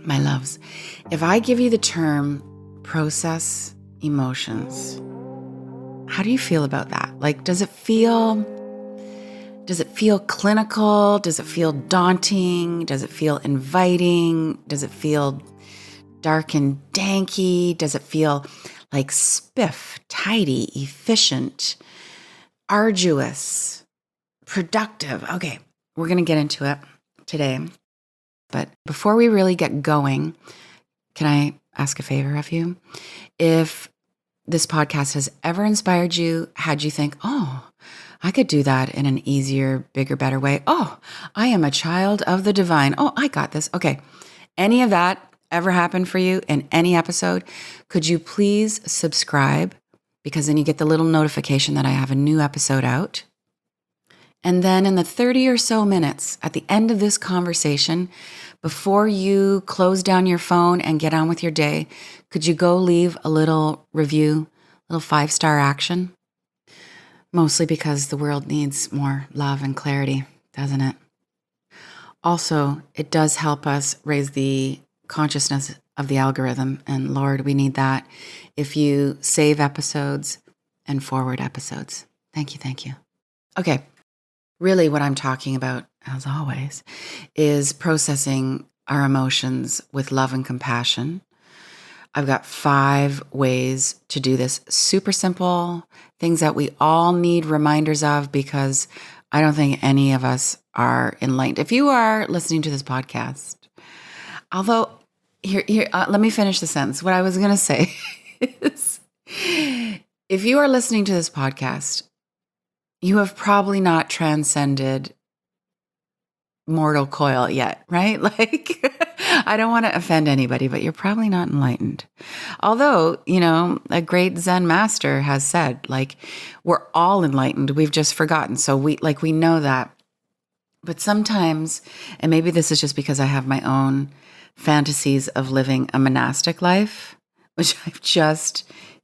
My loves, if I give you the term process emotions, how do you feel about that? Like, does it feel clinical? Does it feel daunting? Does it feel inviting? Does it feel dark and danky? Does it feel like spiff, tidy, efficient, arduous, productive? Okay, we're going to get into it today. But before we really get going, can I ask a favor of you? If this podcast has ever inspired you, had you think, oh, I could do that in an easier, bigger, better way. Oh, I am a child of the divine. Oh, I got this. Okay. Any of that ever happened for you in any episode? Could you please subscribe? Because then you get the little notification that I have a new episode out. And then in the 30 or so minutes at the end of this conversation, before you close down your phone and get on with your day, could you go leave a little review, a little 5-star action? Mostly because the world needs more love and clarity, doesn't it? Also, it does help us raise the consciousness of the algorithm. And Lord, we need that if you save episodes and forward episodes. Thank you, thank you. Okay. Really, what I'm talking about, as always, is processing our emotions with love and compassion. I've got 5 ways to do this. Super simple, things that we all need reminders of because I don't think any of us are enlightened. If you are listening to this podcast, although, let me finish the sentence. What I was going to say is, if you are listening to this podcast, you have probably not transcended mortal coil yet, right? Like, I don't want to offend anybody, but you're probably not enlightened. Although, a great Zen master has said, like, we're all enlightened. We've just forgotten. So we know that. But sometimes, and maybe this is just because I have my own fantasies of living a monastic life, which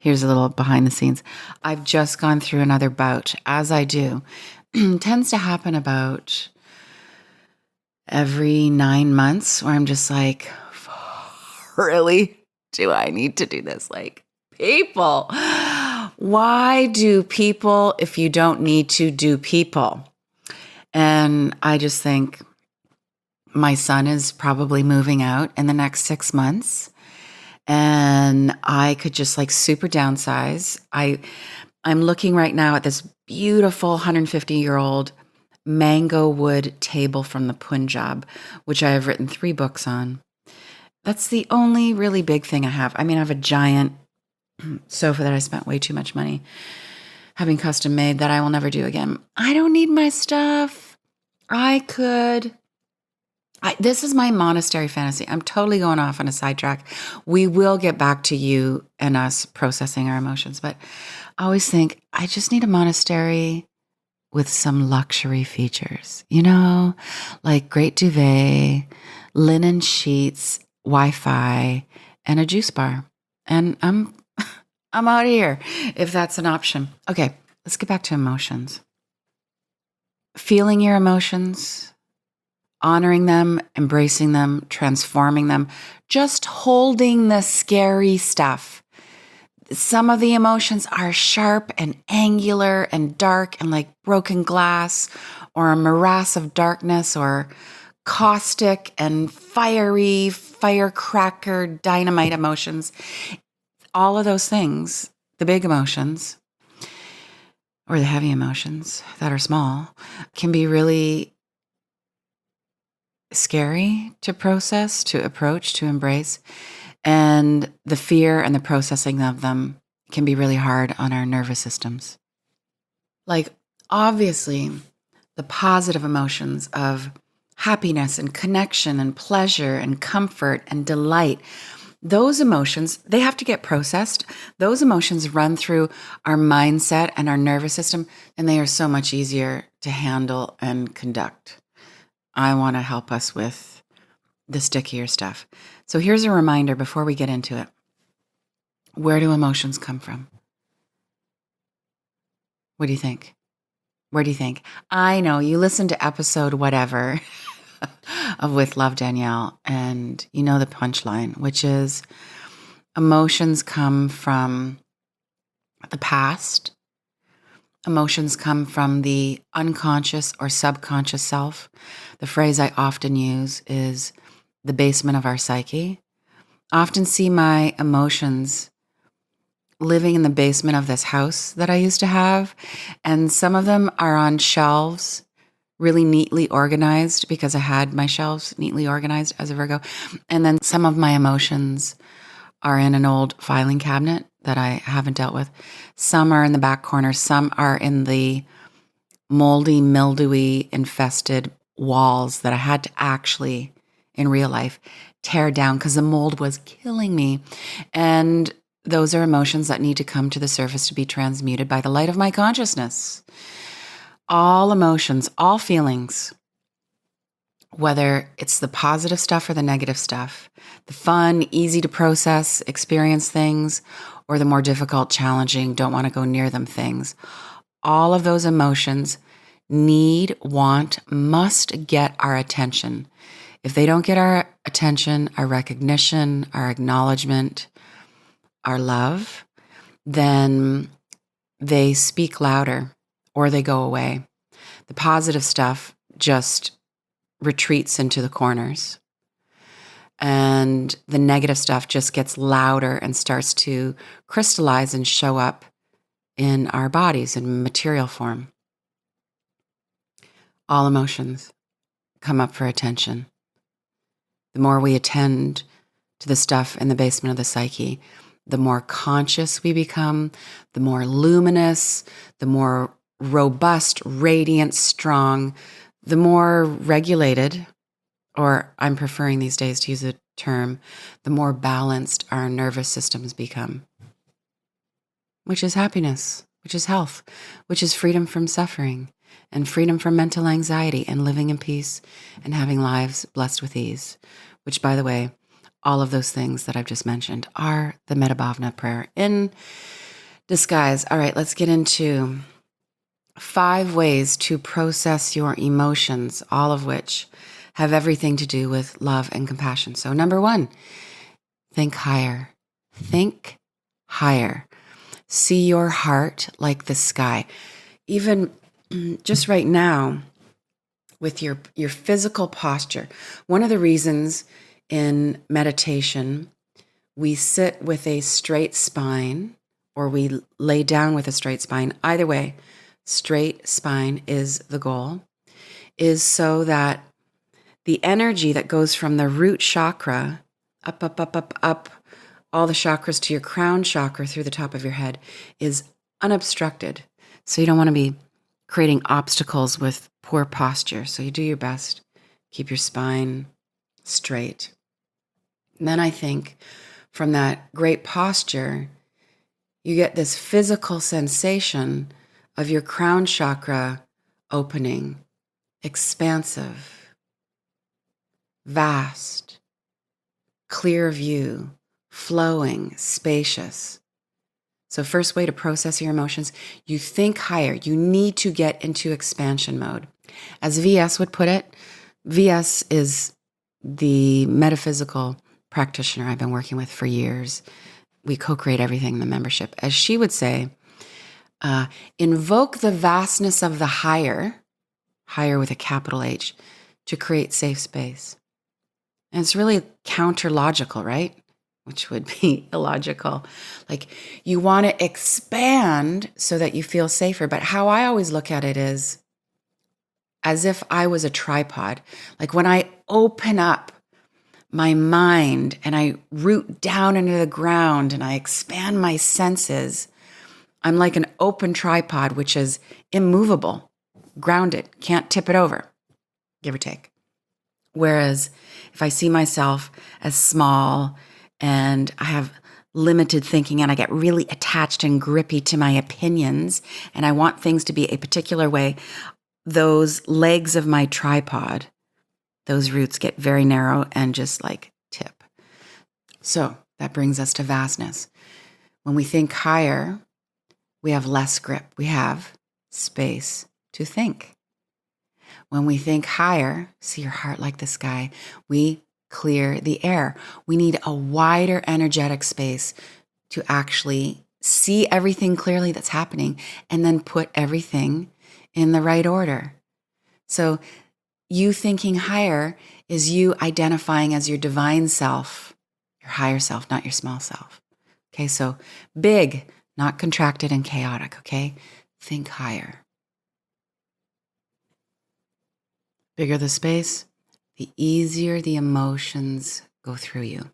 here's a little behind the scenes. I've just gone through another bout, as I do. Tends to happen about every 9 months where I'm just like, really? Do I need to do this? Like, people, why do people if you don't need to do people? And I just think my son is probably moving out in the next 6 months. And I could just super downsize. I'm looking right now at this beautiful 150-year-old mango wood table from the Punjab, which I have written 3 books on. That's the only really big thing I have. I mean, I have a giant sofa that I spent way too much money having custom made that I will never do again. I don't need my stuff. This is my monastery fantasy. I'm totally going off on a sidetrack. We will get back to you and us processing our emotions, but I always think I just need a monastery with some luxury features, like great duvet, linen sheets, Wi-Fi, and a juice bar. And I'm out of here if that's an option. Okay, let's get back to emotions. Feeling your emotions, honoring them, embracing them, transforming them, just holding the scary stuff. Some of the emotions are sharp and angular and dark and like broken glass or a morass of darkness or caustic and fiery, firecracker, dynamite emotions. All of those things, the big emotions or the heavy emotions that are small, can be really scary to process, to approach, to embrace. And the fear and the processing of them can be really hard on our nervous systems. Like, obviously, the positive emotions of happiness and connection and pleasure and comfort and delight, those emotions, they have to get processed. Those emotions run through our mindset and our nervous system, and they are so much easier to handle and conduct. I want to help us with the stickier stuff. So here's a reminder before we get into it. Where do emotions come from? What do you think? Where do you think? I know you listened to episode whatever of With Love, Danielle. And you know the punchline, which is emotions come from the past. Emotions come from the unconscious or subconscious self. The phrase I often use is the basement of our psyche. I often see my emotions living in the basement of this house that I used to have. And some of them are on shelves, really neatly organized because I had my shelves neatly organized as a Virgo. And then some of my emotions are in an old filing cabinet that I haven't dealt with. Some are in the back corner. Some are in the moldy, mildewy, infested walls that I had to actually, in real life, tear down because the mold was killing me. And those are emotions that need to come to the surface to be transmuted by the light of my consciousness. All emotions, all feelings, whether it's the positive stuff or the negative stuff, the fun, easy to process, experience things, or the more difficult, challenging, don't want to go near them things, all of those emotions need, want, must get our attention. If they don't get our attention, our recognition, our acknowledgement, our love, then they speak louder or they go away. The positive stuff just retreats into the corners. And the negative stuff just gets louder and starts to crystallize and show up in our bodies in material form. All emotions come up for attention. The more we attend to the stuff in the basement of the psyche, the more conscious we become, the more luminous, the more robust, radiant, strong, the more regulated, or I'm preferring these days to use a term, the more balanced our nervous systems become, which is happiness, which is health, which is freedom from suffering and freedom from mental anxiety and living in peace and having lives blessed with ease, which, by the way, all of those things that I've just mentioned are the Medabhavna prayer in disguise. All right, let's get into 5 ways to process your emotions, all of which have everything to do with love and compassion. So number 1, think higher. Think higher. See your heart like the sky. Even just right now with your physical posture, one of the reasons in meditation we sit with a straight spine or we lay down with a straight spine, either way, straight spine is the goal, is so that the energy that goes from the root chakra up, up, up, up, up, all the chakras to your crown chakra through the top of your head is unobstructed. So you don't want to be creating obstacles with poor posture. So you do your best, keep your spine straight. And then I think from that great posture, you get this physical sensation of your crown chakra opening, expansive, vast, clear view, flowing, spacious. So first way to process your emotions, you think higher. You need to get into expansion mode. As VS would put it, VS is the metaphysical practitioner I've been working with for years. We co-create everything in the membership. As she would say, invoke the vastness of the higher with a capital H, to create safe space. And it's really counter-logical, right? Which would be illogical. Like you want to expand so that you feel safer. But how I always look at it is as if I was a tripod. Like when I open up my mind and I root down into the ground and I expand my senses, I'm like an open tripod, which is immovable, grounded, can't tip it over, give or take. Whereas if I see myself as small and I have limited thinking and I get really attached and grippy to my opinions and I want things to be a particular way, those legs of my tripod, those roots get very narrow and just like tip. So that brings us to vastness. When we think higher, we have less grip. We have space to think. When we think higher, see your heart like the sky, we clear the air. We need a wider energetic space to actually see everything clearly that's happening and then put everything in the right order. So you thinking higher is you identifying as your divine self, your higher self, not your small self. Okay, so big, not contracted and chaotic, okay? Think higher. Bigger the space, the easier the emotions go through you.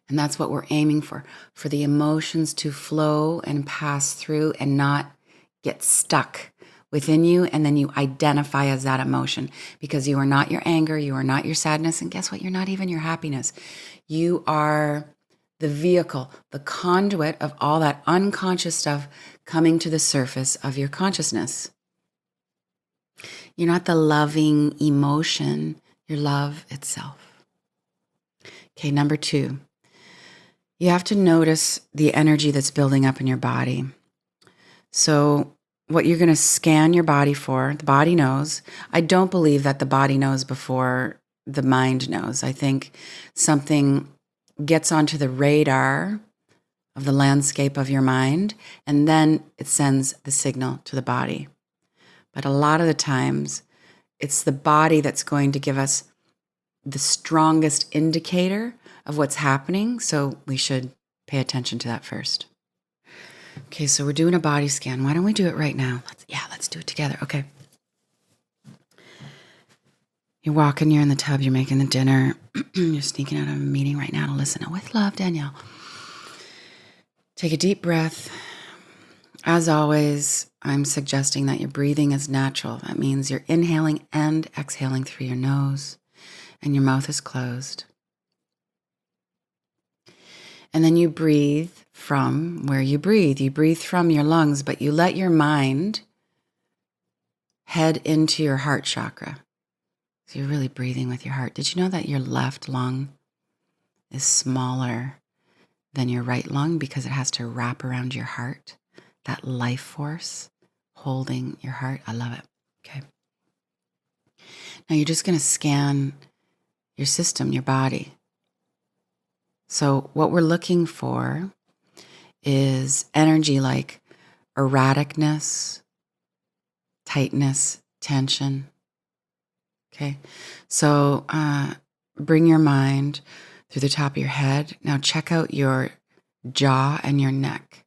And that's what we're aiming for the emotions to flow and pass through and not get stuck within you. And then you identify as that emotion because you are not your anger, you are not your sadness. And guess what? You're not even your happiness. You are the vehicle, the conduit of all that unconscious stuff coming to the surface of your consciousness. You're not the loving emotion, you're love itself. Okay, number 2. You have to notice the energy that's building up in your body. So what you're going to scan your body for, the body knows. I don't believe that the body knows before the mind knows. I think something gets onto the radar of the landscape of your mind, and then it sends the signal to the body. But a lot of the times, it's the body that's going to give us the strongest indicator of what's happening, so we should pay attention to that first. Okay, so we're doing a body scan. Why don't we do it right now? Let's do it together. Okay. You're walking, you're in the tub, you're making the dinner, you're sneaking out of a meeting right now to listen. With love, Danielle. Take a deep breath. As always, I'm suggesting that your breathing is natural. That means you're inhaling and exhaling through your nose, and your mouth is closed. And then you breathe from where you breathe. You breathe from your lungs, but you let your mind head into your heart chakra. So you're really breathing with your heart. Did you know that your left lung is smaller than your right lung because it has to wrap around your heart? That life force holding your heart. I love it. Okay. Now you're just going to scan your system, your body. So what we're looking for is energy like erraticness, tightness, tension. Okay. So bring your mind through the top of your head. Now check out your jaw and your neck.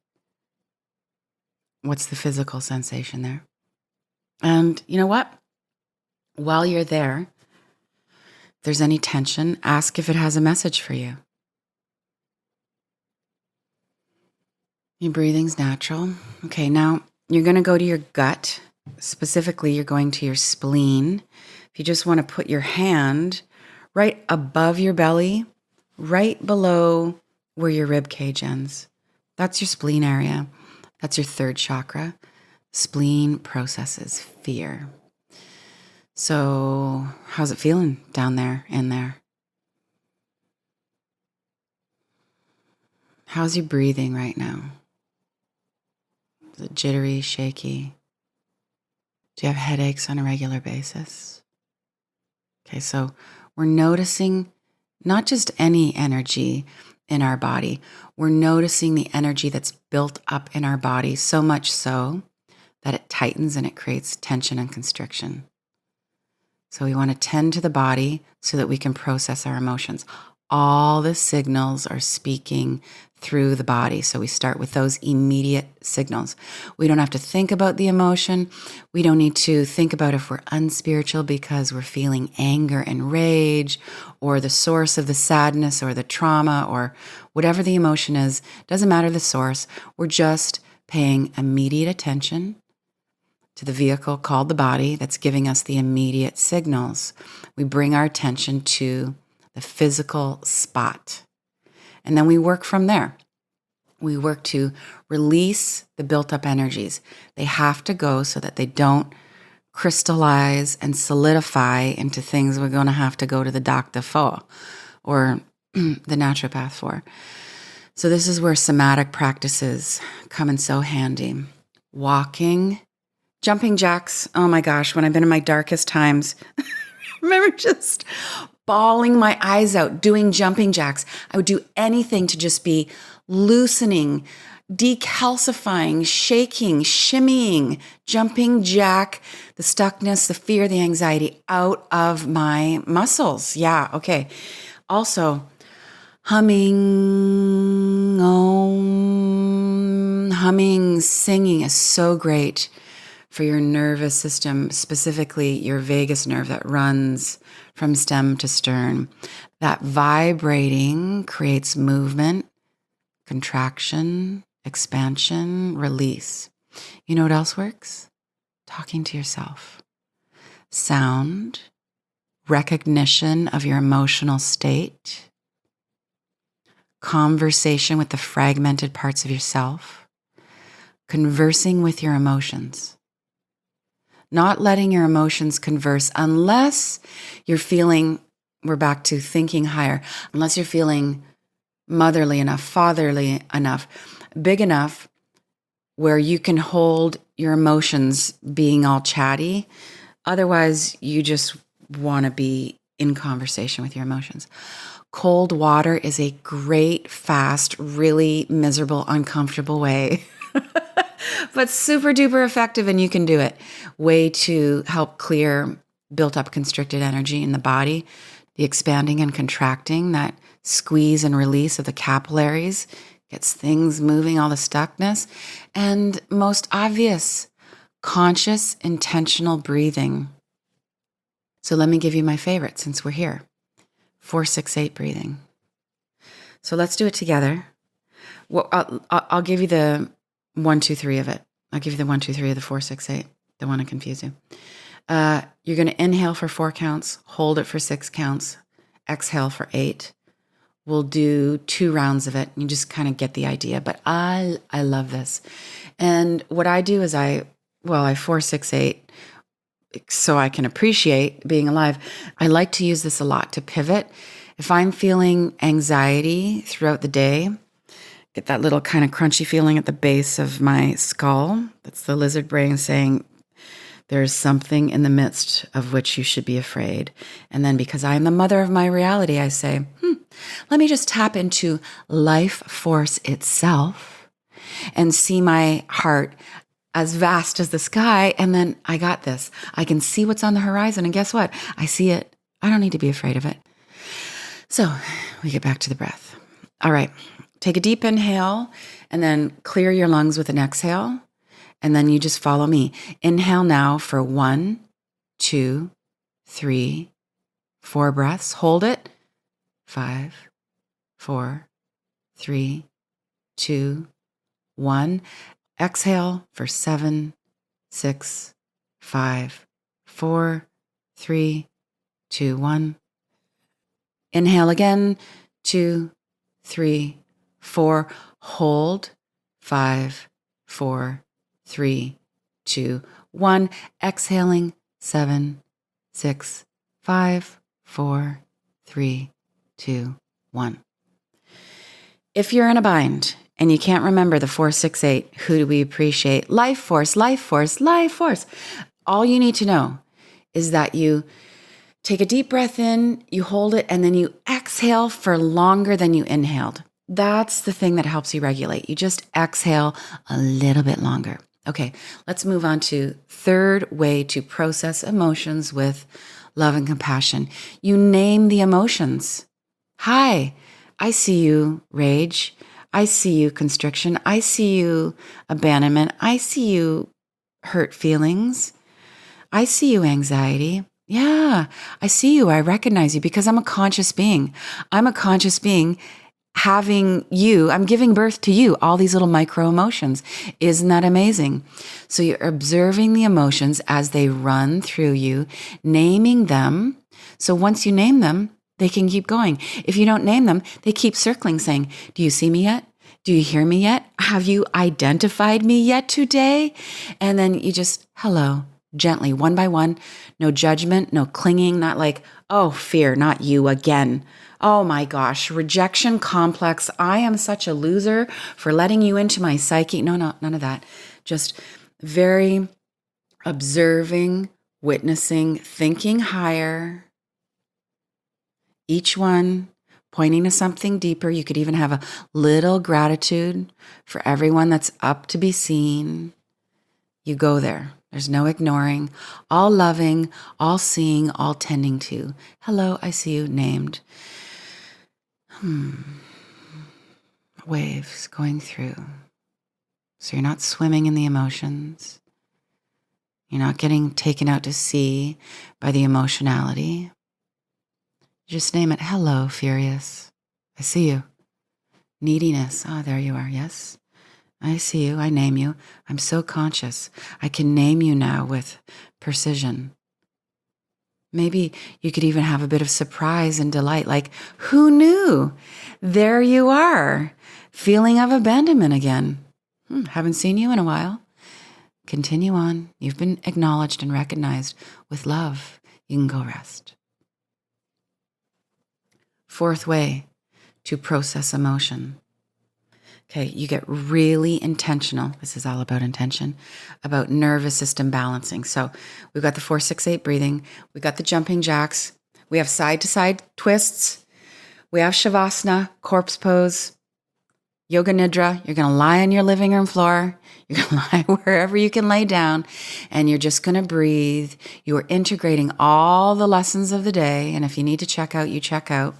What's the physical sensation there? And you know what? While you're there, if there's any tension, ask if it has a message for you. Your breathing's natural. Okay, now you're going to go to your gut. Specifically, you're going to your spleen. If you just want to put your hand right above your belly, right below where your rib cage ends. That's your spleen area. That's your third chakra. Spleen processes fear. So how's it feeling down there, in there? How's your breathing right now? Is it jittery, shaky? Do you have headaches on a regular basis? Okay, so we're noticing not just any energy in our body. We're noticing the energy that's built up in our body, so much so that it tightens and it creates tension and constriction. So we want to tend to the body so that we can process our emotions. All the signals are speaking through the body. So we start with those immediate signals. We don't have to think about the emotion. We don't need to think about if we're unspiritual because we're feeling anger and rage or the source of the sadness or the trauma or whatever the emotion is. Doesn't matter the source. We're just paying immediate attention to the vehicle called the body that's giving us the immediate signals. We bring our attention to the physical spot. And then we work from there. We work to release the built-up energies. They have to go so that they don't crystallize and solidify into things we're going to have to go to the doctor for or the naturopath for. So this is where somatic practices come in so handy. Walking Jumping jacks. Oh my gosh, when I've been in my darkest times, I remember just bawling my eyes out doing jumping jacks. I would do anything to just be loosening, decalcifying, shaking, shimmying, jumping jack, the stuckness, the fear, the anxiety out of my muscles. Yeah, okay. Also, humming, humming, singing is so great for your nervous system, specifically your vagus nerve that runs from stem to stern. That vibrating creates movement, contraction, expansion, release. You know what else works? Talking to yourself. Sound, recognition of your emotional state, conversation with the fragmented parts of yourself, conversing with your emotions. Not letting your emotions converse unless you're feeling, we're back to thinking higher, unless you're feeling motherly enough, fatherly enough, big enough where you can hold your emotions being all chatty. Otherwise, you just want to be in conversation with your emotions. Cold water is a great, fast, really miserable, uncomfortable way, but super duper effective, and you can do it. Way to help clear built up constricted energy in the body, the expanding and contracting, that squeeze and release of the capillaries gets things moving, all the stuckness. And most obvious, conscious, intentional breathing. So let me give you my favorite since we're here. 4-6-8 breathing. So let's do it together. Well, I'll give you the 1-2-3 of it. I'll give you the 1-2-3 of the 4-6-8. Don't want to confuse you. You're going to inhale for 4 counts, hold it for 6 counts, exhale for 8. We'll do 2 rounds of it. You just kind of get the idea. But I love this. And what I do is I 4-6-8 so I can appreciate being alive. I like to use this a lot to pivot. If I'm feeling anxiety throughout the day, get that little kind of crunchy feeling at the base of my skull. That's the lizard brain saying, there's something in the midst of which you should be afraid. And then because I am the mother of my reality, I say, let me just tap into life force itself and see my heart as vast as the sky. And then I got this. I can see what's on the horizon. And guess what? I see it. I don't need to be afraid of it. So we get back to the breath. All right. Take a deep inhale and then clear your lungs with an exhale. And then you just follow me. Inhale now for 1, 2, 3, 4 breaths. Hold it. 5, 4, 3, 2, 1. Exhale for 7, 6, 5, 4, 3, 2, 1. Inhale again. 2, 3, 4. Hold. 5, 4, 3, 2, 1. Exhaling. 7, 6, 5, 4, 3, 2, 1. If you're in a bind and you can't remember the 4-6-8, who do we appreciate? Life force, life force, life force. All you need to know is that you take a deep breath in, you hold it, and then you exhale for longer than you inhaled. That's the thing that helps you regulate. You just exhale a little bit longer. Okay, let's move on to third way to process emotions with love and compassion. You name the emotions. Hi, I see you, rage. I see you, constriction. I see you, abandonment. I see you, hurt feelings. I see you, anxiety. Yeah, I see you. I recognize you because I'm a conscious being. I'm a conscious being having you. I'm giving birth to you, all these little micro emotions. Isn't that amazing? So you're observing the emotions as they run through you, naming them. So once you name them, they can keep going. If you don't name them, they keep circling saying, do you see me yet? Do you hear me yet? Have you identified me yet today? And then you just, hello, gently, one by one, no judgment, no clinging, not like, oh, fear, not you again. Oh my gosh, rejection complex. I am such a loser for letting you into my psyche. No, none of that. Just very observing, witnessing, thinking higher. Each one pointing to something deeper. You could even have a little gratitude for everyone that's up to be seen. You go there. There's no ignoring. All loving, all seeing, all tending to. Hello, I see you, named. Waves going through. So you're not swimming in the emotions. You're not getting taken out to sea by the emotionality. Just name it. Hello, furious. I see you. Neediness. Ah, there you are. Yes. I see you. I name you. I'm so conscious. I can name you now with precision. Maybe you could even have a bit of surprise and delight. Like, who knew? There you are. Feeling of abandonment again. Haven't seen you in a while. Continue on. You've been acknowledged and recognized with love. You can go rest. Fourth way to process emotion. Okay, you get really intentional. This is all about intention, about nervous system balancing. So we've got the 4-6-8 breathing. We've got the jumping jacks. We have side-to-side twists. We have shavasana, corpse pose, yoga nidra. You're going to lie on your living room floor. You're going to lie wherever you can lay down, and you're just going to breathe. You are integrating all the lessons of the day, and if you need to check out, you check out.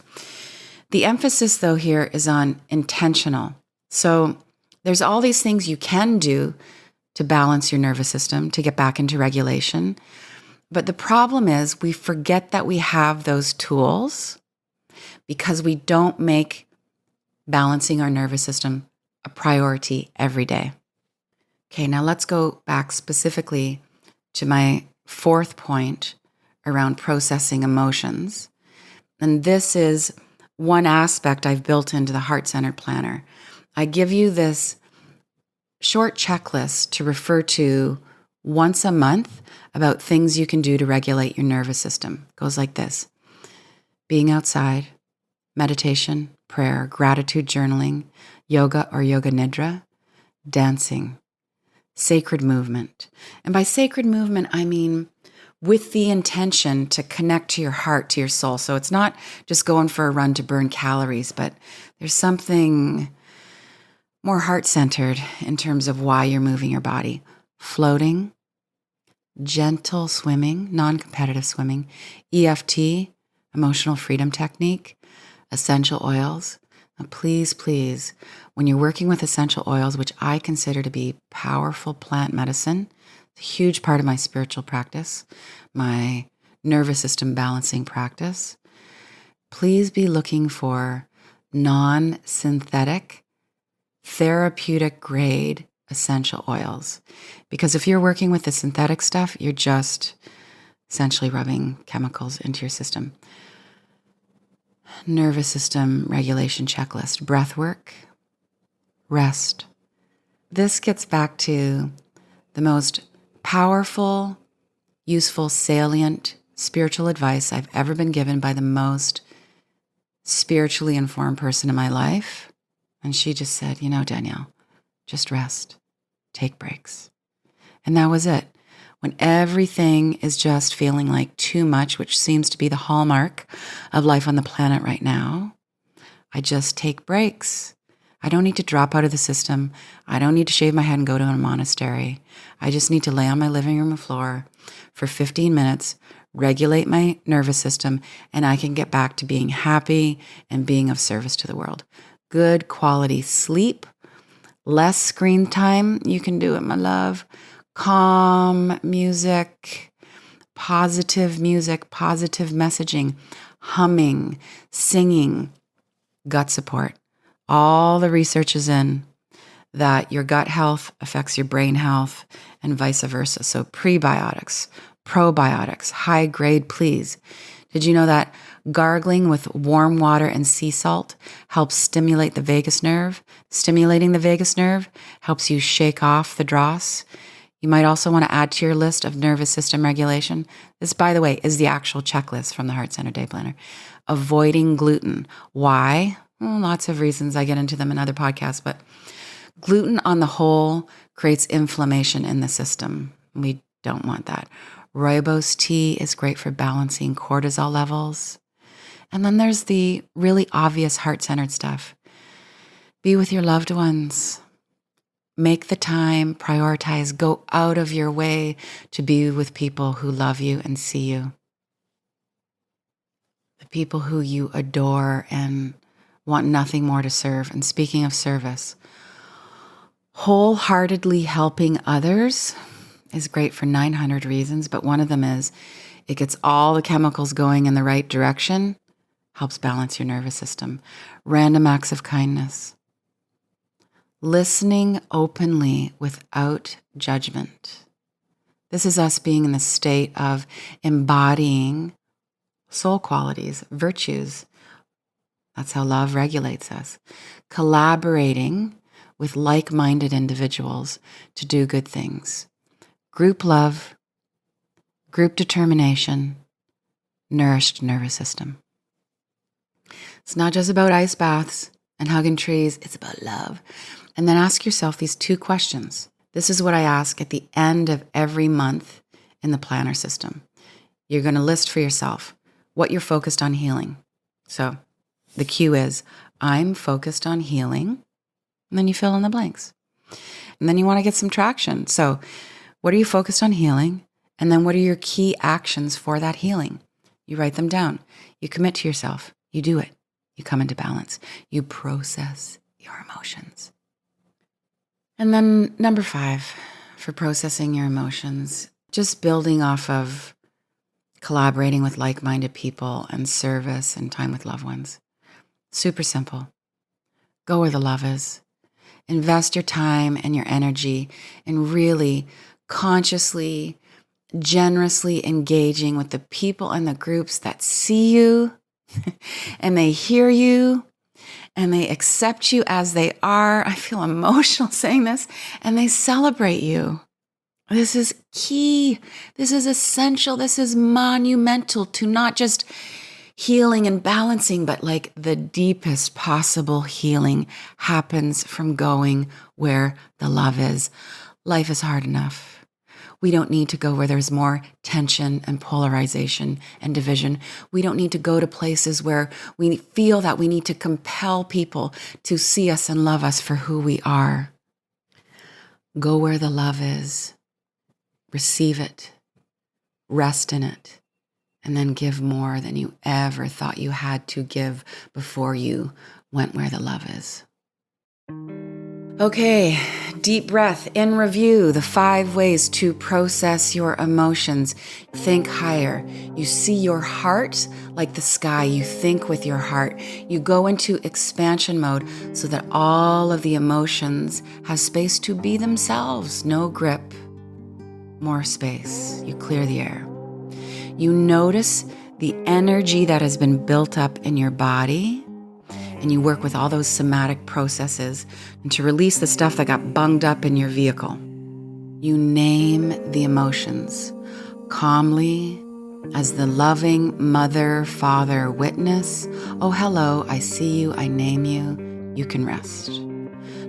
The emphasis, though, here is on intentional. So there's all these things you can do to balance your nervous system, to get back into regulation. But the problem is we forget that we have those tools because we don't make balancing our nervous system a priority every day. Okay, now let's go back specifically to my fourth point around processing emotions. And this is one aspect I've built into the Heart-Centered Planner. I give you this short checklist to refer to once a month about things you can do to regulate your nervous system. It goes like this: being outside, meditation, prayer, gratitude journaling, yoga or yoga nidra, dancing, sacred movement. And by sacred movement, I mean with the intention to connect to your heart, to your soul. So it's not just going for a run to burn calories, but there's something more heart-centered in terms of why you're moving your body. Floating, gentle swimming, non-competitive swimming, EFT, emotional freedom technique, essential oils. Now, please, please, when you're working with essential oils, which I consider to be powerful plant medicine, it's a huge part of my spiritual practice, my nervous system balancing practice, please be looking for non-synthetic, therapeutic grade essential oils. Because if you're working with the synthetic stuff, you're just essentially rubbing chemicals into your system. Nervous system regulation checklist: breath work, rest. This gets back to the most powerful, useful, salient spiritual advice I've ever been given by the most spiritually informed person in my life. And she just said, Danielle, just rest, take breaks. And that was it. When everything is just feeling like too much, which seems to be the hallmark of life on the planet right now, I just take breaks. I don't need to drop out of the system. I don't need to shave my head and go to a monastery. I just need to lay on my living room floor for 15 minutes, regulate my nervous system, and I can get back to being happy and being of service to the world. Good quality sleep, less screen time. You can do it, my love. Calm music, positive messaging, humming, singing, gut support. All the research is in that your gut health affects your brain health and vice versa. So prebiotics, probiotics, high grade, please. Did you know that gargling with warm water and sea salt helps stimulate the vagus nerve? Stimulating the vagus nerve helps you shake off the dross. You might also want to add to your list of nervous system regulation. This, by the way, is the actual checklist from the Heart-Centered Day Planner. Avoiding gluten. Why? Well, lots of reasons. I get into them in other podcasts, but gluten on the whole creates inflammation in the system. We Don't want that. Rooibos tea is great for balancing cortisol levels. And then there's the really obvious heart-centered stuff. Be with your loved ones. Make the time, prioritize, go out of your way to be with people who love you and see you. The people who you adore and want nothing more to serve. And speaking of service, wholeheartedly helping others is great for 900 reasons, but one of them is it gets all the chemicals going in the right direction, helps balance your nervous system. Random acts of kindness. Listening openly without judgment. This is us being in the state of embodying soul qualities, virtues. That's how love regulates us. Collaborating with like-minded individuals to do good things. Group love, group determination, nourished nervous system. It's not just about ice baths and hugging trees, it's about love. And then ask yourself these 2 questions. This is what I ask at the end of every month in the planner system. You're going to list for yourself what you're focused on healing. So the cue is, I'm focused on healing. And then you fill in the blanks. And then you want to get some traction. So what are you focused on healing? And then what are your key actions for that healing? You write them down. You commit to yourself. You do it. You come into balance. You process your emotions. And then number 5, for processing your emotions, just building off of collaborating with like-minded people and service and time with loved ones. Super simple. Go where the love is. Invest your time and your energy in really consciously, generously engaging with the people and the groups that see you and they hear you and they accept you as they are. I feel emotional saying this. And they celebrate you. This is key. This is essential. This is monumental to not just healing and balancing, but like the deepest possible healing happens from going where the love is. Life is hard enough. We don't need to go where there's more tension and polarization and division. We don't need to go to places where we feel that we need to compel people to see us and love us for who we are. Go where the love is. Receive it. Rest in it. And then give more than you ever thought you had to give before you went where the love is. Okay, deep breath. In review, the 5 ways to process your emotions. Think higher. You see your heart like the sky. You think with your heart. You go into expansion mode so that all of the emotions have space to be themselves. No grip. More space. You clear the air. You notice the energy that has been built up in your body, and you work with all those somatic processes and to release the stuff that got bunged up in your vehicle. You name the emotions calmly as the loving mother, father, witness. Oh, hello, I see you, I name you. You can rest.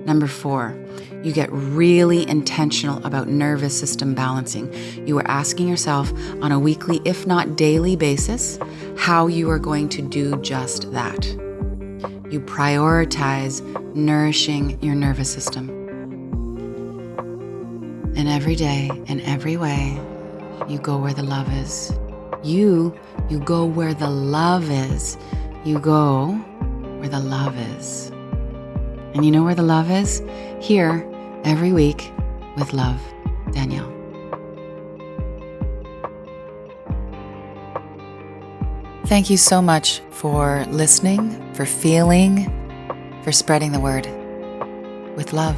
Number 4, you get really intentional about nervous system balancing. You are asking yourself on a weekly, if not daily basis, how you are going to do just that. You prioritize nourishing your nervous system. And every day, in every way, you go where the love is. You go where the love is. You go where the love is. And you know where the love is? Here, every week, with love, Danielle. Thank you so much for listening, for feeling, for spreading the word. With love.